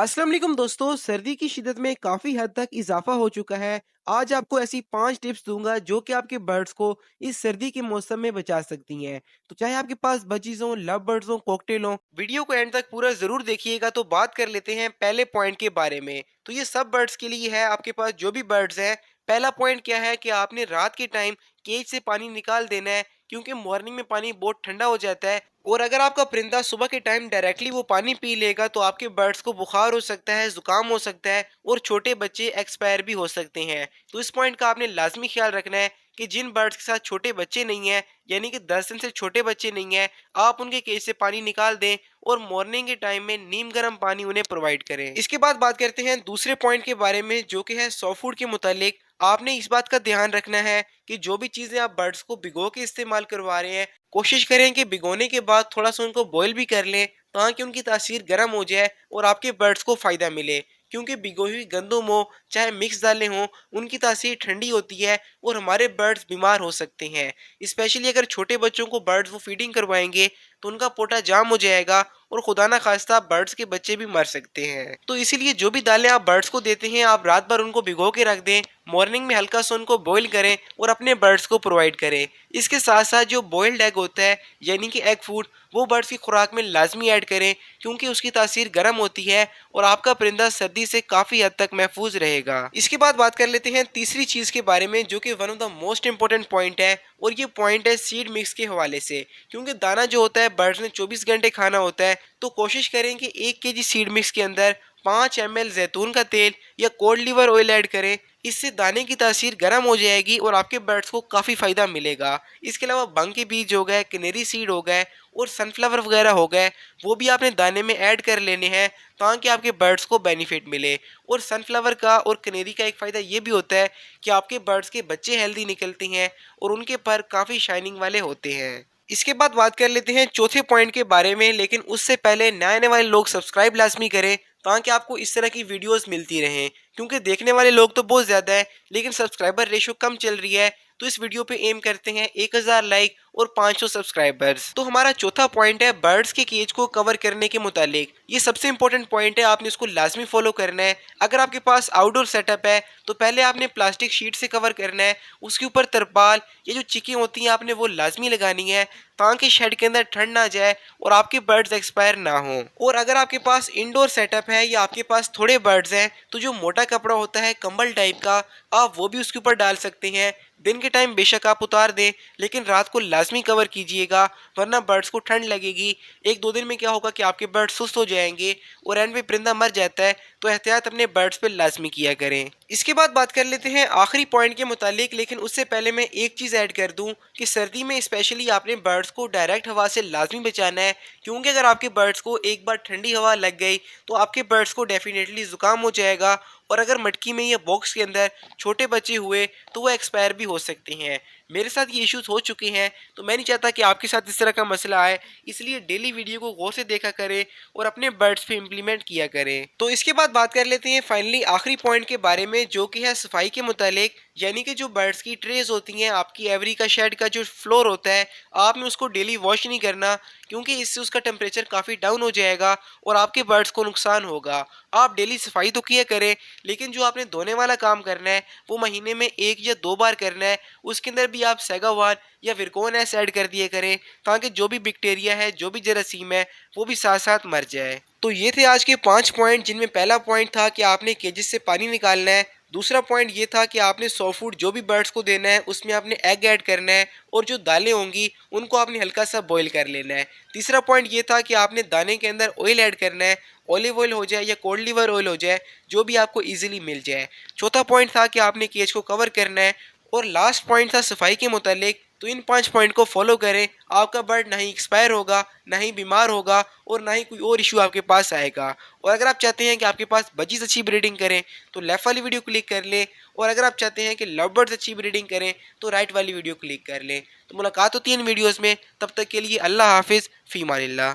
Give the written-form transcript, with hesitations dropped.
अस्सलाम वालेकुम दोस्तों, सर्दी की शिद्दत में काफ़ी हद तक इज़ाफ़ा हो चुका है। आज आपको ऐसी 5 टिप्स दूँगा जो कि आपके बर्ड्स को इस सर्दी के मौसम में बचा सकती हैं। तो चाहे आपके पास बजीज़ हों, लव बर्ड्स हों, कॉकटेल हों, वीडियो को एंड तक पूरा ज़रूर देखिएगा। तो बात कर लेते हैं पहले पॉइंट के बारे में। तो ये सब बर्ड्स के लिए है, आपके पास जो भी बर्ड्स हैं। पहला पॉइंट क्या है कि आपने रात के टाइम केज से पानी निकाल देना है, क्योंकि मॉर्निंग में पानी बहुत ठंडा हो जाता है। और अगर आपका परिंदा सुबह के टाइम डायरेक्टली वो पानी पी लेगा तो आपके बर्ड्स को बुखार हो सकता है, जुकाम हो सकता है और छोटे बच्चे एक्सपायर भी हो सकते हैं। तो इस पॉइंट का आपने लाजमी ख्याल रखना है कि जिन बर्ड्स के साथ छोटे बच्चे नहीं हैं, यानी कि 10 दिन से छोटे बच्चे नहीं हैं, आप उनके केज से पानी निकाल दें और मॉर्निंग के टाइम में नीम गर्म पानी उन्हें प्रोवाइड करें। इसके बाद बात करते हैं दूसरे पॉइंट के बारे में, जो कि है सॉफ्ट फूड के मुतालिक। आपने इस बात का ध्यान रखना है कि जो भी चीजें आप बर्ड्स को भिगो के इस्तेमाल करवा रहे हैं, कोशिश करें कि भिगोने के बाद थोड़ा सा उनको बॉईल भी कर लें, ताकि उनकी तासीर गर्म हो जाए और आपके बर्ड्स को फायदा मिले। क्योंकि भिगोई हुई गंदम हो चाहे मिक्स दालें हों, उनकी तासीर ठंडी होती है और हमारे बर्ड्स बीमार हो सकते हैं। स्पेशली अगर छोटे बच्चों को बर्ड्स वो फीडिंग करवाएंगे तो उनका पोटा जाम हो जाएगा और खुदा ना खास्ता बर्ड्स के बच्चे भी मर सकते हैं। तो इसीलिए जो भी दालें आप बर्ड्स को देते हैं, आप रात भर उनको भिगो के रख दें, मॉर्निंग में हल्का सा उनको बॉईल करें और अपने बर्ड्स को प्रोवाइड करें। इसके साथ साथ जो बॉइल्ड एग होता है, यानी कि एग फूड, वो बर्ड्स की खुराक में लाजमी ऐड करें, क्योंकि उसकी तासीर गर्म होती है और आपका परिंदा सर्दी से काफी हद तक महफूज रहेगा। इसके बाद बात कर लेते हैं तीसरी चीज के बारे में, जो कि one of the most important point है, और ये पॉइंट है सीड मिक्स के हवाले से। क्योंकि दाना जो होता है बर्ड्स ने 24 घंटे खाना होता है, तो कोशिश करें कि 1 kg सीड मिक्स के अंदर 5 ml जैतून का तेल या कोल्ड लीवर ऑयल ऐड करें। इससे दाने की तासीर गर्म हो जाएगी और आपके बर्ड्स को काफ़ी फ़ायदा मिलेगा। इसके अलावा बंग के बीज हो गए, कनेरी सीड हो गए और सनफ्लावर वगैरह हो गए, वो भी आपने दाने में ऐड कर लेने हैं, ताकि आपके बर्ड्स को बेनिफिट मिले। और सनफ्लावर का और कनेरी का एक फ़ायदा ये भी होता है कि आपके बर्ड्स के बच्चे हेल्दी निकलते हैं और उनके पर काफ़ी शाइनिंग वाले होते हैं। इसके बाद बात कर लेते हैं चौथे पॉइंट के बारे में, लेकिन उससे पहले नए आने वाले लोग सब्सक्राइब लाजमी करें, ताकि आपको इस तरह की वीडियोस मिलती रहें। क्योंकि देखने वाले लोग तो बहुत ज़्यादा है, लेकिन सब्सक्राइबर रेशो कम चल रही है। तो इस वीडियो पे एम करते हैं 1000 लाइक और 500 सब्सक्राइबर्स। तो हमारा चौथा पॉइंट है बर्ड्स के केज को कवर करने के मुतालिक। ये सबसे इंपॉर्टेंट पॉइंट है, आपने इसको लाजमी फॉलो करना है। अगर आपके पास आउटडोर सेटअप है तो पहले आपने प्लास्टिक शीट से कवर करना है, उसके ऊपर तरपाल, ये जो चिकी होती हैं आपने वो लाजमी लगानी है, ताकि शेड के अंदर ठंड ना जाए और आपके बर्ड्स एक्सपायर ना हो। और अगर आपके पास इंडोर सेटअप है या आपके पास थोड़े बर्ड्स हैं, तो जो मोटा कपड़ा होता है कंबल टाइप का, आप वो भी उसके ऊपर डाल सकते हैं। दिन के टाइम बेशक आप उतार दें, लेकिन रात को लाजमी कवर कीजिएगा, वरना बर्ड्स को ठंड लगेगी। 1-2 दिन में क्या होगा कि आपके बर्ड्स सुस्त हो जाएंगे और एंड में परिंदा मर जाता है। तो एहतियात अपने बर्ड्स पे लाजमी किया करें। इसके बाद बात कर लेते हैं आखिरी पॉइंट के मुतालिक, लेकिन उससे पहले मैं एक चीज़ ऐड कर दूं कि सर्दी में स्पेशली आपने बर्ड्स को डायरेक्ट हवा से लाजमी बचाना है। क्योंकि अगर आपके बर्ड्स को एक बार ठंडी हवा लग गई तो आपके बर्ड्स को डेफिनेटली जुकाम हो जाएगा, और अगर मटकी में या बॉक्स के अंदर छोटे बच्चे हुए तो वो एक्सपायर भी हो सकते हैं। मेरे साथ ये इश्यूज हो चुके हैं, तो मैं नहीं चाहता कि आपके साथ इस तरह का मसला आए। इसलिए डेली वीडियो को गौर से देखा करें और अपने बर्ड्स पे इम्प्लीमेंट किया करें। तो इसके बाद बात कर लेते हैं फाइनली आखिरी पॉइंट के बारे में, जो कि है सफाई के मुतालिक। यानी कि जो बर्ड्स की ट्रेज होती हैं, आपकी एवरी का शेड का जो फ्लोर होता है, आपने उसको डेली वॉश नहीं करना, क्योंकि इससे उसका टेम्परेचर काफ़ी डाउन हो जाएगा और आपके बर्ड्स को नुकसान होगा। आप डेली सफाई तो किया करें, लेकिन जो आपने धोने वाला काम करना है वो महीने में 1 या 2 बार करना है। उसके अंदर भी आप सेगावान या विरकोन एस ऐड कर दिए करें, ताकि जो भी बैक्टीरिया है, जो भी जरासीम है, वो भी साथ साथ मर जाए। तो ये थे आज के 5 पॉइंट, जिनमें पहला पॉइंट था कि आपने केजेस से पानी निकालना है। दूसरा पॉइंट ये था कि आपने सॉफ्ट फूड जो भी बर्ड्स को देना है उसमें आपने एग ऐड करना है, और जो दालें होंगी उनको आपने हल्का सा बॉईल कर लेना है। तीसरा पॉइंट ये था कि आपने दाने के अंदर ऑयल ऐड करना है, ऑलिव ऑयल हो जाए या कोल्ड लीवर ऑयल हो जाए, जो भी आपको इजीली मिल जाए। चौथा पॉइंट था कि आपने केज को कवर करना है, और लास्ट पॉइंट था सफाई के मुतालिक। तो इन 5 पॉइंट को फॉलो करें, आपका बर्ड ना ही एक्सपायर होगा, ना ही बीमार होगा, और ना ही कोई और इशू आपके पास आएगा। और अगर आप चाहते हैं कि आपके पास बजीज अच्छी ब्रीडिंग करें तो लेफ्ट वाली वीडियो क्लिक कर लें, और अगर आप चाहते हैं कि लव बर्ड्स अच्छी ब्रीडिंग करें तो राइट वाली वीडियो क्लिक कर लें। तो मुलाकात होती है इन वीडियोज़ में, तब तक के लिए अल्लाह हाफिज़, फ़ी अमानिल्लाह।